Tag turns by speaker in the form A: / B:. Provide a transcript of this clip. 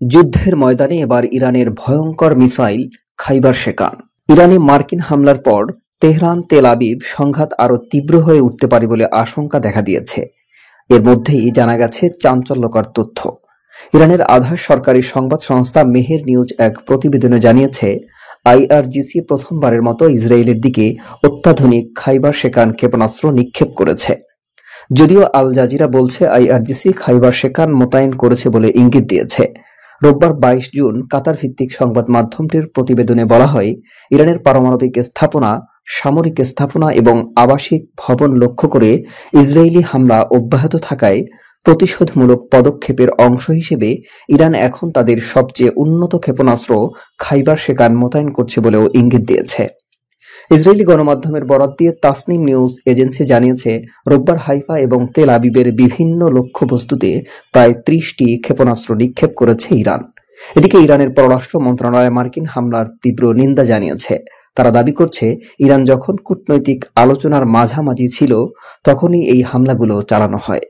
A: যুদ্ধের ময়দানে এবার ইরানের ভয়ঙ্কর মিসাইল খাইবার শেকান। ইরানে মার্কিন হামলার পর তেহরান তেল আবিব সংঘাত আরও তীব্র হয়ে উঠতে পারে বলে আশঙ্কা দেখা দিয়েছে। এর মধ্যেই জানা গেছে চাঞ্চল্যকর তথ্য। ইরানের আধা সরকারি সংবাদ সংস্থা মেহের নিউজ এক প্রতিবেদনে জানিয়েছে, আইআরজিসি প্রথমবারের মতো ইসরায়েলের দিকে অত্যাধুনিক খাইবার শেকান ক্ষেপণাস্ত্র নিক্ষেপ করেছে। যদিও আল জাজিরা বলছে আইআরজিসি খাইবার শেকান মোতায়েন করেছে বলে ইঙ্গিত দিয়েছে। রোববার ২২ জুন কাতার ভিত্তিক সংবাদ মাধ্যমটির প্রতিবেদনে বলা হয়, ইরানের পারমাণবিক স্থাপনা, সামরিক স্থাপনা এবং আবাসিক ভবন লক্ষ্য করে ইসরায়েলি হামলা অব্যাহত থাকায় প্রতিশোধমূলক পদক্ষেপের অংশ হিসেবে ইরান এখন তাদের সবচেয়ে উন্নত ক্ষেপণাস্ত্র খাইবার শেকান মোতায়েন করছে বলেও ইঙ্গিত দিয়েছে। ইসরায়েলি গণমাধ্যমের বরাত দিয়ে তাসনিম নিউজ এজেন্সি জানিয়েছে, রোববার হাইফা এবং তেল আবিবের বিভিন্ন লক্ষ্যবস্তুতে প্রায় ৩০টি ক্ষেপণাস্ত্র নিক্ষেপ করেছে ইরান। এদিকে ইরানের পররাষ্ট্র মন্ত্রণালয় মার্কিন হামলার তীব্র নিন্দা জানিয়েছে। তারা দাবি করছে, ইরান যখন কূটনৈতিক আলোচনার মাঝামাঝি ছিল তখনই এই হামলাগুলো চালানো হয়।